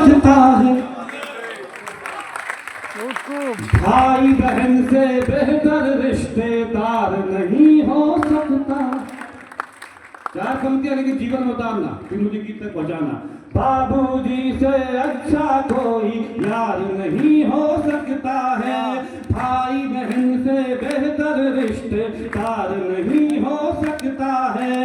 सकता है, भाई बहन से बेहतर रिश्तेदार नहीं हो सकता। चार पंक्तियां लेकिन जीवन में उतारना, फिर मुझे गीत तक पहुंचाना। बाबूजी से अच्छा कोई यार नहीं हो सकता है, भाई बहन से बेहतर रिश्तेदार नहीं हो सकता है,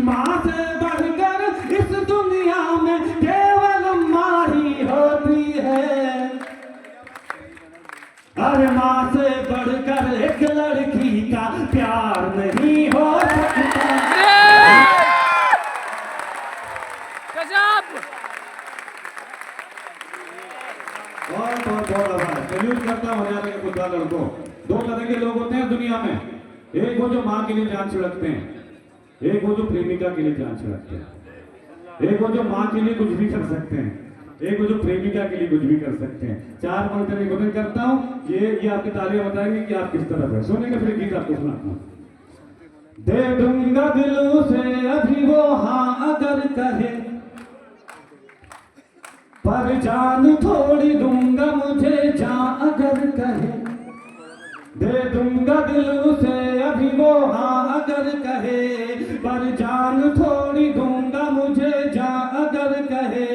माँ से बढ़कर इस दुनिया में केवल माँ ही होती है। अरे माँ से बढ़कर एक लड़की का प्यार नहीं हो सकता। बहुत आभार। सैल्यूट करता हूँ हरियाणा के खुदा लड़कों। दो तरह के लोग होते हैं दुनिया में, एक वो जो माँ के लिए जान छिड़कते हैं, एक वो जो प्रेमिका के लिए जान छिड़कते हैं, एक वो जो माँ के लिए कुछ भी कर सकते हैं, एक वो जो प्रेमिका के लिए कुछ भी कर सकते हैं। चार पंक्ति निवेदन करता हूँ, ये आपकी तालियां बताएंगे कि आप किस तरफ है। सुनेंगे फिर गीत आपको सुनाता हूँ। दे दूंगा दिलों से अभी वो हाँ अगर कहे, पर जान थोड़ी दूंगा मुझे जान अगर कहे, दे दूंगा दिल से अभी वो हाँ अगर कहे, पर जान थोड़ी दूंगा मुझे जान अगर कहे,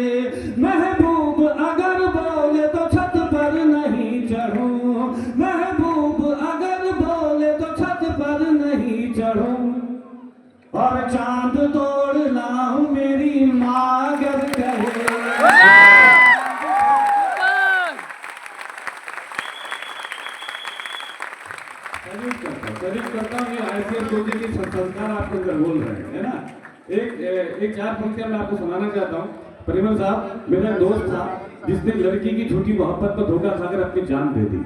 महबूब अगर बोले तो छत पर नहीं चढ़ूं, महबूब अगर बोले तो छत पर नहीं चढ़ूं, और चांद तोड़ लाऊं मेरी माँ अगर कहे। करता हूँ ये आईसीएस कोचिंग की संस्कार आपको अंदर बोल रहे हैं, है ना। एक चार पंक्तियां मैं आपको सुनाना चाहता हूँ। परिमल साहब, मेरा दोस्त था जिसने लड़की की झूठी मोहब्बत को धोखा खाकर अपनी जान दे दी,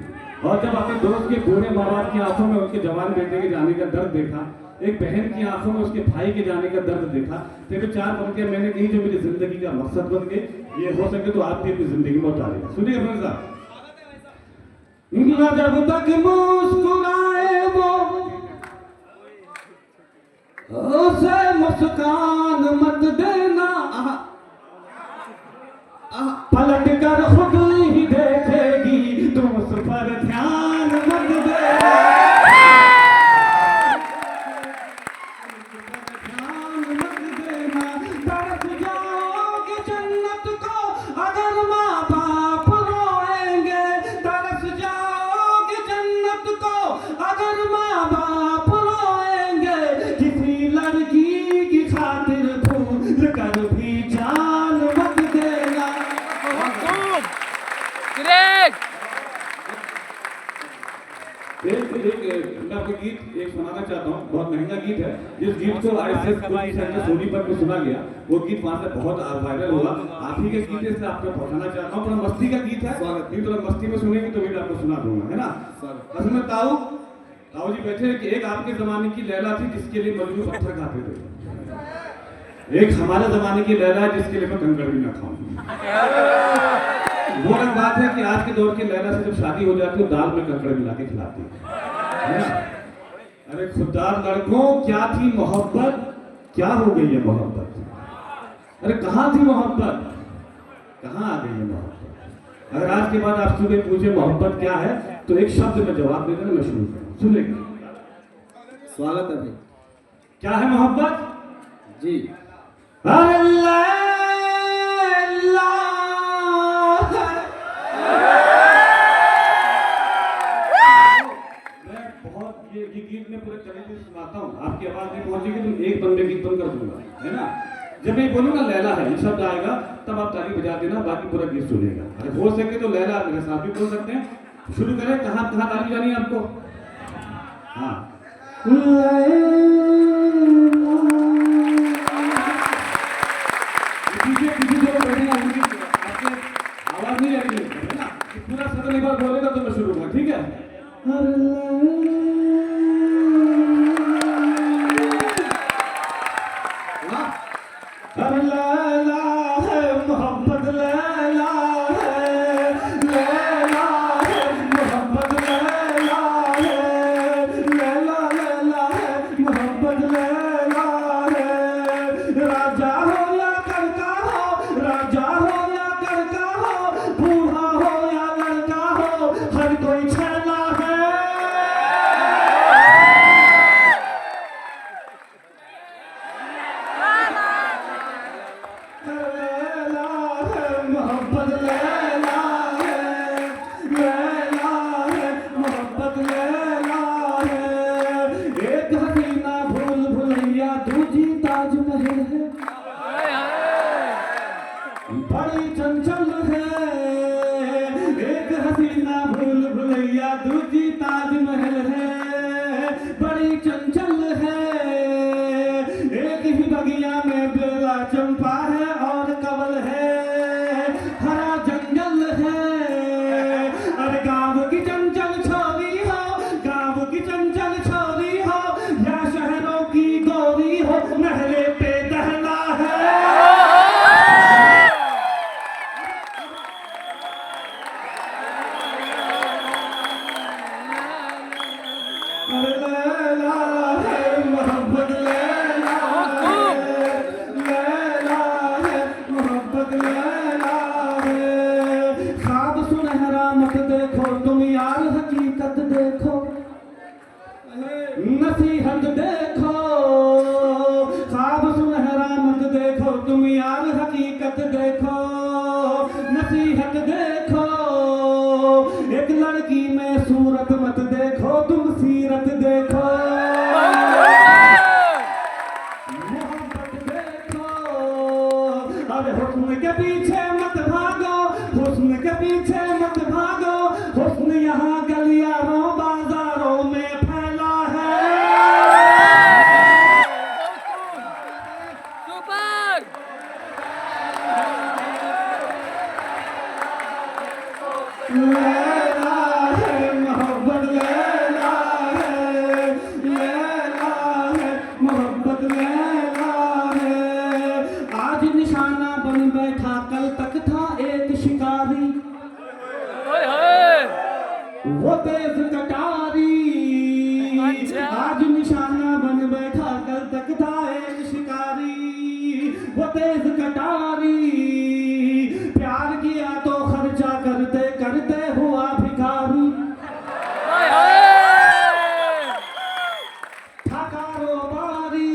और जब अपने दोस्त के बूढ़े माँ बाप की आंखों में उसके जवान बेटे के जाने का दर्द देखा, एक बहन की आंखों में उसके भाई के जाने का दर्द देखा, तो चार पंक्तियां मैंने कही जो मेरी जिंदगी का मकसद बन गए। ये हो सके तो आप भी अपनी जिंदगी में उतारेगा। सुनिए परिमल साहब। जब तक मुस्कुराए वो उसे मुस्कान मत देना, पलट कर खुद ही देखेगी तुम उस पर ध्यान मत देना, ध्यान मत देना। तरस जाओगे जन्नत को अगर माँ बाप रोएंगे, तरस जाओगे जन्नत को अगर माँ बाप रोएंगे, किसी लड़की की खातिर भूल कर भी जान मत देना। मैं आपको गीत एक सुनाना चाहता हूँ, बहुत महंगा गीत है। जिस गीत को आईसीएस सोनीपत में सुना गया, वो गीत वहां से बहुत वायरल हुआ। आप ही के गीत इसलिए आपको पहुंचाना चाहता हूँ। थोड़ा मस्ती का गीत है, थोड़ा मस्ती में सुनेंगे तो भी आपको सुना दूंगा, है ना। असल में ताऊ जी बैठे हैं कि एक आपके जमाने की लैला थी जिसके लिए मजनू पत्थर खाते थे, एक हमारे जमाने की लैला है जिसके लिए मैं कंकड़ भी ना खाऊं। वो अलग बात है कि आज के दौर की लैला से जब शादी हो जाती है दाल में कंकड़ मिला के खिलाती है ना। अरे खुददार लड़कों, क्या थी मोहब्बत, क्या हो गई है मोहब्बत। अरे कहाँ थी मोहब्बत, कहाँ आ गई है मोहब्बत। अगर आज के बाद आप सुबह पूछे मोहब्बत क्या है तो एक शब्द में जवाब दे देना, मैं शुरू करूँ। सुनेगा, स्वागत है भाई। क्या है मोहब्बत जी? अल्लाह ये गीत में पूरे तरीके से सुनाता हूँ, आपकी आवाज नहीं पहुंचेगी तो एक बंदे गीत बंद कर दूंगा, है ना। जब मैं बोलूंगा लैला है, ये शब्द आएगा तब आप ताली बजा देना, बाकी पूरा गीत सुनेगा। अरे हो सके तो लैला मेरे साथ भी बोल सकते हैं। शुरू करें, कहाँ कहाँ ताली जानी है आपको? हाँ, पीछे जो बैठेगा उनकी आपके आवाज नहीं आएगी, है ना। पूरा सदन एक बार बोलेगा तो मैं शुरू करूँ, ठीक है। मोहब्बत मोहब्बत लैला है, लैला है, मोहब्बत लैला है। एक हसीना भूल भुलैया दूजी ताजमहल है, बड़ी चंचल है। एक हसीना भूल भुलैया दूजी ताजमहल है, बड़ी चंचल है। एक ही बगिया में बेला चंपा है और कमल है, हरा जंगल है। अरे गाँव की चंचल छोरी हो, गाँव की चंचल छोरी हो, या शहरों की गोरी हो, महले पे दहला है। लैला है, मोहब्बत लैला है, लैला है, मोहब्बत लैला है। ख्वाब सुनहरा मत देखो तुम यार, हकीकत देखो, नसीहत देखो। ख्वाब सुनहरा मत देखो तुम यार, हकीकत देखो, नसीहत देखो। एक लड़की में सूरत मत देखो तुम, सीरत देखो, मोहब्बत देखो। अरे हुस्न के पीछे मत भागो, हुस्न के पीछे मत भागो, हुस्न यहाँ गलियारों बाजारों में फैला है। लैला है, मोहब्बत लैला है, लैला है, मोहब्बत लैला है। आज निशाना बन बैठा, कल तक था एक शिकारी, वो तेज कटारी। आज निशाना बन बैठा, कल तक था एक शिकारी, वो तेज कटारी। प्यार किया तो खर्चा करते करते हुआ भिखारी, था कारोबारी।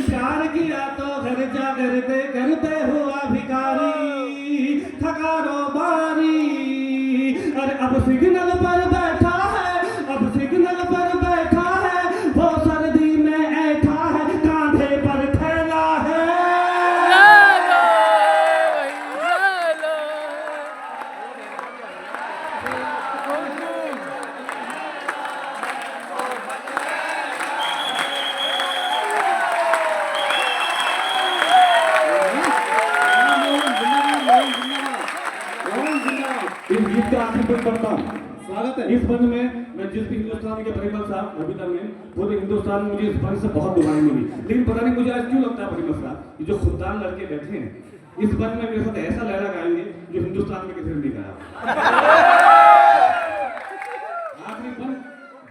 प्यार किया तो खर्चा करते करते हुआ भिखारी, था कारोबारी। अरे अब सिग्नल पर बैठा है, अब सिग्नल पर बैठा है, वो सर्दी में ऐठा है, कांधे पर थैला है। इस गीत का आखिर पेश करता हूँ। स्वागत है। इस बंद में मैं जिस भी हिंदुस्तान के परिमल साहब अभी तक में पूरे हिंदुस्तान में मुझे इस बंद से बहुत दुआएं मिली, लेकिन पता नहीं मुझे आज क्यों लगता है परिमल साहब, ये जो खुददार लड़के बैठे हैं इस बंद में मेरे साथ ऐसा लहरा गाएंगे जो हिंदुस्तान में किसी ने नहीं गाया। आखिरी बंद,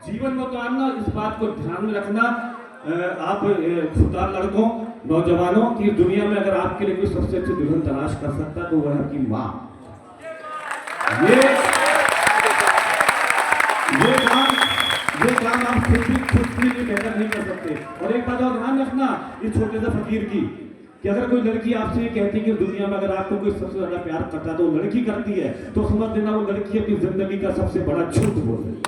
जीवन में उतारना, इस बात को ध्यान में रखना आप खुददार लड़कों, नौजवानों की दुनिया में अगर आपके लिए कोई सबसे अच्छी दुल्हन तलाश कर सकता है तो वह है आपकी माँ। ये काम आप खुद के लिए बेहतर नहीं कर सकते। और एक बात और ध्यान रखना इस छोटे से फकीर की, कि अगर कोई लड़की आपसे ये कहती है कि दुनिया में अगर आपको कोई सबसे ज्यादा प्यार करता है तो वो लड़की करती है, तो समझ लेना वो लड़की अपनी जिंदगी का सबसे बड़ा झूठ बोल रही है।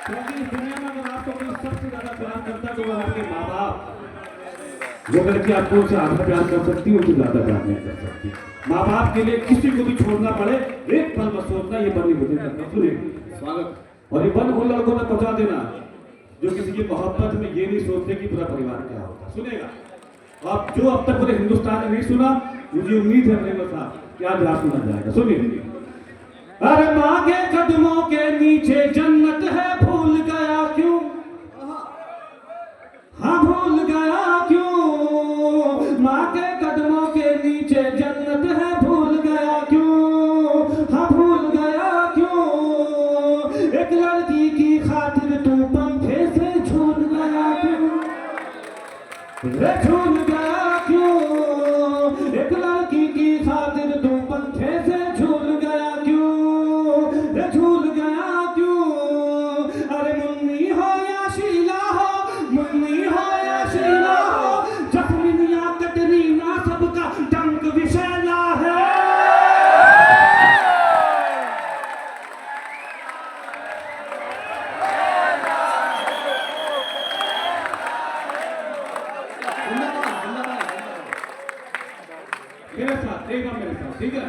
क्योंकि इस दुनिया में अगर आपको कोई सबसे ज्यादा प्यार करता है तो वो आपके माँ बाप। जो लड़की आपको उनसे आधा प्यार कर सकती है, उनसे ज्यादा प्यार नहीं कर सकती। माँ बाप के लिए किसी को भी छोड़ना पड़े, एक पल मत सोचना ये बंद नहीं होती। सुनिए स्वागत। और ये बंद उन लड़कों में पहुंचा देना जो किसी की मोहब्बत में ये नहीं सोचते कि पूरा परिवार क्या होता। सुनेगा आप जो अब तक पूरे हिंदुस्तान ने नहीं सुना, मुझे उम्मीद है प्रेम साहब कि आज यहाँ सुना जाएगा। सुनिए। अरे माँ के कदमों के नीचे जन्नत है, भूल गया क्यों? हाँ भूल गया क्यों? माँ के कदमों के नीचे जन्नत है, भूल गया क्यों? हाँ भूल गया क्यों? एक लड़की की खातिर तू पंखे से झूल गया क्यों? रे झूल गया क्यों? एक लड़की की खातिर तू पंखे से झूल गया क्यों? रे झूल गया क्यों? अरे मुन्नी हो या शीला हो, मुन्नी हो या शीला हो, मेरे साथ एक बार मेरे साथ, ठीक है?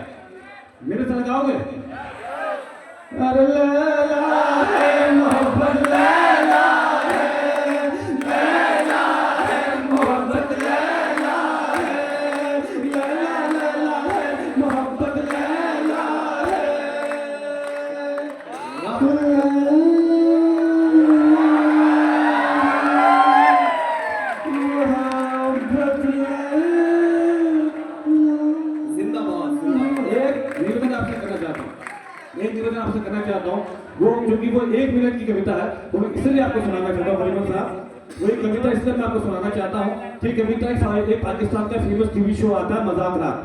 मेरे साथ गाओगे? अरे लैला है मोहब्बत, लैला है, लैला है मोहब्बत, लैला है, लैला लैला है मोहब्बत, लैला है। एक निवेदन आपसे करना चाहता हूँ, वो जो कि वो 1 मिनट की कविता है, वो मैं इसलिए आपको सुनाना चाहता हूँ परिमल साहब। वो एक कविता इसलिए मैं आपको सुनाना चाहता हूँ कि कविता एक पाकिस्तान का फेमस टीवी शो आता है मजाक रात।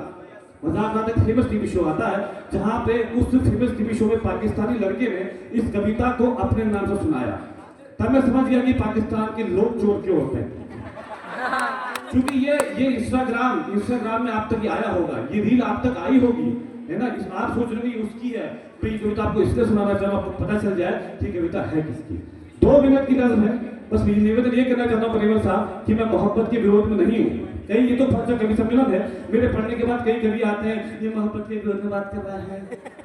मजाक रात एक फेमस टीवी शो आता है, जहाँ पे उस फेमस टीवी शो में पाकिस्तानी लड़के ने इस कविता को अपने नाम से सुनाया। तब मैं समझ गया कि पाकिस्तान के लोग चोर क्यों होते हैं। क्योंकि ये इंस्टाग्राम में आप तक आया होगा, ये रील आप तक आई होगी, है ना? आप सोच रहे हो उसकी है, तो ये कविता आपको इसलिए सुनाना चाहूँ, आपको पता चल जाए कि कविता है किसकी। 2 मिनट की नज़्म है। बस निवेदन ये करना चाहता हूँ परिमल साहब कि मैं मोहब्बत के विरोध में नहीं हूँ। कहीं ये तो फर्जा कवि सम्मेलन है, मेरे पढ़ने के बाद कई कवि आते हैं, ये मोहब्बत के विरोध में बात कर रहा है,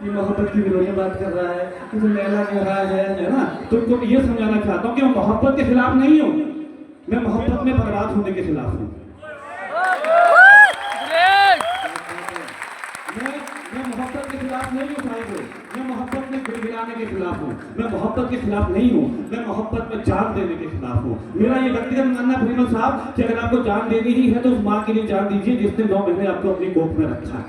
ये मोहब्बत के विरोध में बात कर रहा है, ये लैला कह रहा है ना? तो उनको ये समझाना चाहता हूँ कि मैं मोहब्बत के खिलाफ नहीं हूँ, मैं मोहब्बत में बर्बाद होने के खिलाफ हूँ। मैं मोहब्बत के खिलाफ नहीं हूँ साहिब, मैं मोहब्बत में गिड़गिड़ाने के खिलाफ हूँ, मैं मोहब्बत के खिलाफ नहीं हूँ, मैं मोहब्बत में जान देने के खिलाफ हूँ। मेरा ये व्यक्तिगत मानना परिमल साहब कि अगर आपको जान देनी ही है तो उस माँ के लिए जान दीजिए जिसने 9 महीने आपको अपनी कोख में रखा है।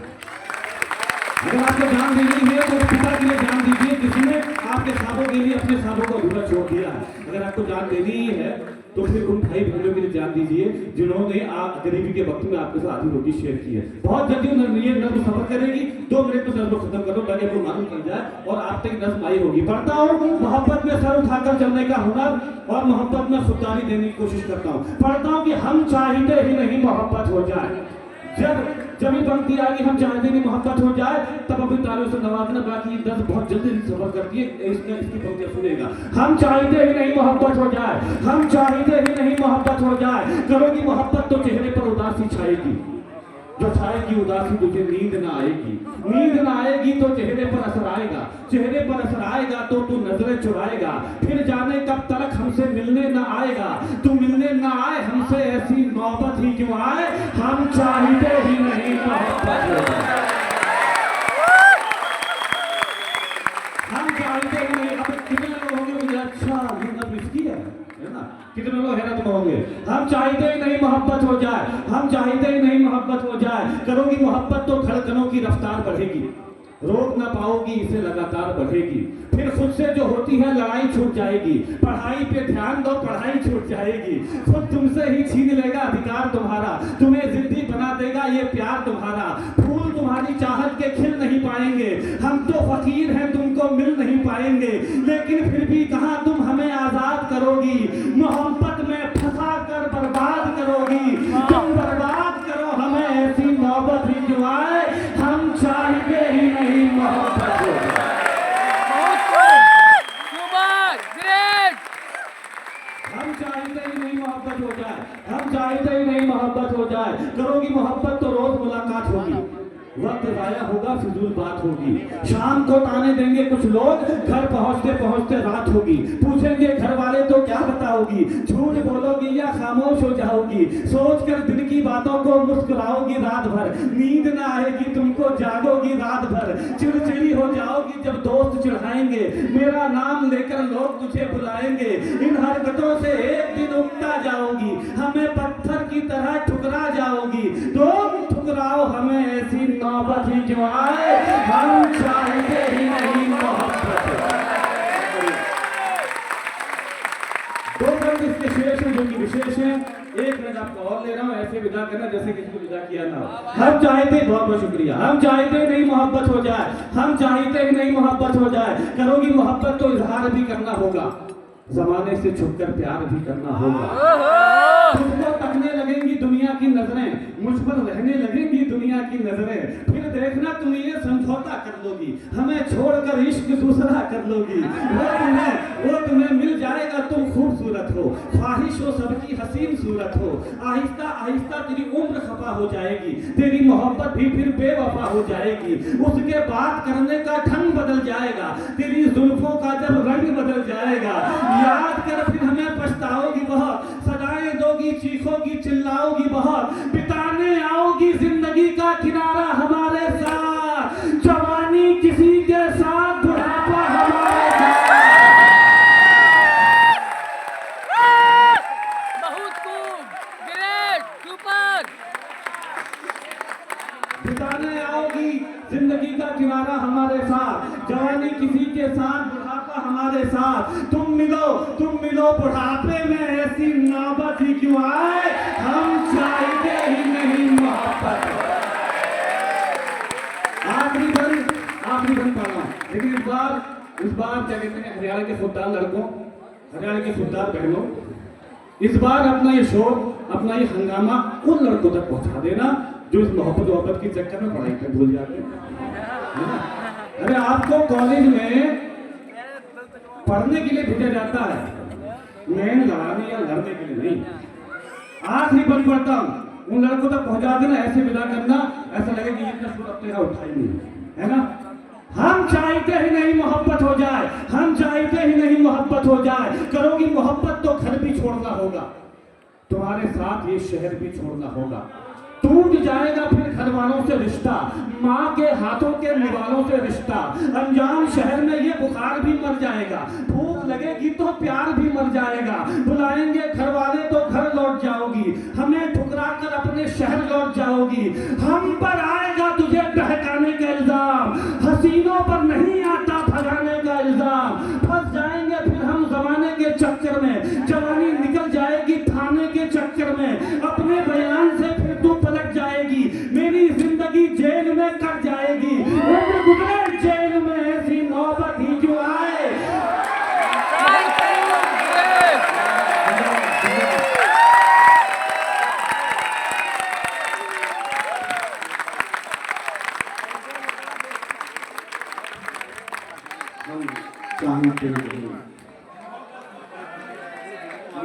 अगर आपको जान देनी है तो उस पिता के लिए जान दीजिए जिसने आपके ख्वाबों के लिए अपने ख्वाबों को अधूरा छोड़ दिया है। अगर आपको जान देनी ही है तो फिर उन भाई बहनों के लिए जान दीजिए जिन्होंने गरीबी के वक्त में आपके साथ आधी रोटी शेयर की है। बहुत जल्दी ये नज़्म सफर करेगी, 2 मिनट में नज़्म खत्म करो ताकि आपको मालूम चल जाए और आप तक नज़्म आई होगी। पढ़ता हूँ मोहब्बत में सर उठाकर चलने का हुनर और मोहब्बत में खुददारी देने की कोशिश करता हूँ। पढ़ता हूँ कि हम चाहते ही नहीं मोहब्बत हो जाए, जब ये पंक्ति आएगी हम चाहते नहीं मोहब्बत हो जाए, तब अपनी तालियों से नवाजना। बाकी ये दर्द बहुत जल्दी सफर करती है, इसकी पंक्तियां सुनेगा। हम चाहते ही नहीं मोहब्बत हो जाए, हम चाहते ही नहीं मोहब्बत हो जाए, करोगी मोहब्बत तो चेहरे पर उदासी छाएगी, जो छाएगी उदासी तुझे नींद ना आएगी, नींद ना आएगी तो चेहरे पर असर आएगा, चेहरे पर असर आएगा तो तू नजरें चुराएगा, फिर जाने कब तक हमसे मिलने ना आएगा, तू मिलने ना आए हमसे ऐसी मोहब्बत ही क्यों आए, हम चाहते ही नहीं मोहब्बत हो जाए, हम चाहते ही नहीं। अब कितने लोग होंगे मुझे अच्छा ये नब इसकी है ना? कितने लोग हैरान होंगे। हम चाहते ही नहीं मोहब्बत हो जाए, हम चाहते ही नहीं मोहब्बत हो जाए, करोगी मोहब्बत तो धड़कनों की रफ्तार बढ़ेगी, रोक ना पाओगी इसे लगातार बढ़ेगी, फिर खुद से जो होती है लड़ाई छूट जाएगी, पढ़ाई पे ध्यान दो पढ़ाई छूट जाएगी, खुद तुमसे ही छीन लेगा अधिकार तुम्हारा, तुम्हें जिद्दी बना देगा ये प्यार तुम्हारा, फूल तुम्हारी चाहत के खिल नहीं पाएंगे, हम तो फकीर हैं तुमको मिल नहीं पाएंगे, लेकिन फिर भी कहाँ तुम हमें आजाद करोगी, मोहब्बत में फंसा कर बर्बाद करोगी, तुम बर्बाद करो हमें ऐसी मोहब्बत ही जो आए, हम चाहते ही नहीं मोहब्बत हो जाए। हम चाहते ही नहीं मोहब्बत हो जाए, हम चाहते ही नहीं मोहब्बत हो जाए, करोगी मोहब्बत तो रोज मुलाकात होगी, वक्त जाया होगा फिजूल बात होगी, शाम को ताने देंगे कुछ लोग, घर पहुंचते पहुंचते रात होगी, पूछेंगे घर वाले तो क्या बताओगी, झूठ बोलोगी या खामोश हो जाओगी, सोचकर दिन की बातों को मुस्कुराओगी रात भर, नींद ना आएगी तुमको जागोगी रात भर, चिड़चिड़ी हो जाओगी जब दोस्त चिढ़ाएंगे, मेरा नाम लेकर लोग तुझे बुलाएंगे, इन हरकतों से एक दिन उगता जाओगी, हमें पत्थर की तरह ठुकरा जाओगी, तुम ठुकराओ हमें ऐसी मोहब्बत ही जो आए, हम चाहते ही नहीं मोहब्बत। 2 मिनट इसके शेष हैं जो कि विशेष हैं, 1 मिनट आपको और ले रहा हूँ, ऐसे विदा करना जैसे किसी को विदा किया ना। हम चाहते, बहुत बहुत शुक्रिया, हम चाहते ही नहीं मोहब्बत हो जाए, हम चाहते ही नहीं मोहब्बत हो जाए, करोगी मोहब्बत तो इजहार भी करना होगा, जमाने से छुपकर प्यार भी करना होगा, तुमको तकने लगेंगी दुनिया की नजरें, मुझ पर रहने लगेंगी दुनिया की नजरें, फिर देखना तुम ये समझौता कर लोगी, हमें छोड़कर इश्क दूसरा कर लोगी, वो तुम्हें मिल जाएगा तुम खूबसूरत हो, ख्वाहिश हो सबकी हंसी हसीन सूरत हो, आहिस्ता आहिस्ता तेरी उम्र खफा हो जाएगी, तेरी मोहब्बत भी फिर बेवफा हो जाएगी, उसके बात करने का ढंग बदल जाएगा, तेरी जुल्फों का जब रंग बदल जाएगा, याद कर फिर हमें पछताओगी बहुत, सदाएं दोगी, चीखोगी, चिल्लाओगी बहुत, बिताने आओगी जिंदगी का किनारा हमारे साथ, जवानी किसी के साथ, बुढ़ापा हमारे साथ। बिताने आओगी जिंदगी का किनारा हमारे साथ, जवानी किसी के साथ, बुढ़ापा हमारे साथ, तुम मिलो बुढ़ापे में, ऐसी नौबत ही क्यों आए, हम चाहते ही नहीं मोहब्बत। आखिरी बन पा रहा हूं, लेकिन इस बार क्या कहते हैं, हरियाणा के खुददार लड़कों, हरियाणा के खुददार बहनों, इस बार अपना ये शोर, अपना ये हंगामा उन लड़कों तक पहुंचा देना जो इस मोहब्बत के चक्कर में पढ़ाई कर भूल जाते हैं। अरे आपको कॉलेज में पढ़ने के लिए भेजा जाता है, मेन लड़ाने या लड़ने के लिए नहीं। आखिरी बन पड़ता हूं, उन लड़कों तक पहुंचा देना, ऐसे विदा करना, ऐसा लगे कि इतना शोर अब तेरा उठा ही नहीं, है ना। हम चाहते ही नहीं मोहब्बत हो जाए, हम चाहते ही नहीं मोहब्बत हो जाए। करोगी मोहब्बत तो घर भी छोड़ना होगा, तुम्हारे साथ ये शहर भी छोड़ना होगा, टूट जाएगा फिर घर वालों से रिश्ता, माँ के हाथों के निवालों से रिश्ता, अनजान शहर में ये बुखार भी मर जाएगा, भूख लगेगी तो प्यार भी मर जाएगा, बुलाएंगे घर वाले तो घर लौट जाओगी, हमें ठुकरा कर अपने शहर लौट जाओगी, हम पर आएगा तुझे बहकाने का इल्जाम, हसीनों पर नहीं आता भगाने का इल्जाम, फंस जाएंगे फिर हम जमाने के चक्कर में, जवानी निकल जाएगी थाने के चक्कर में, अपने बयान से फिर तू पलट जाएगी, मेरी जिंदगी जेल में कट जाएगी, उम्र गुजरे जेल में, ऐसी नौबत ही क्यों आए।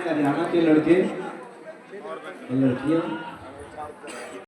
हरियाणा के लड़के और लड़कियां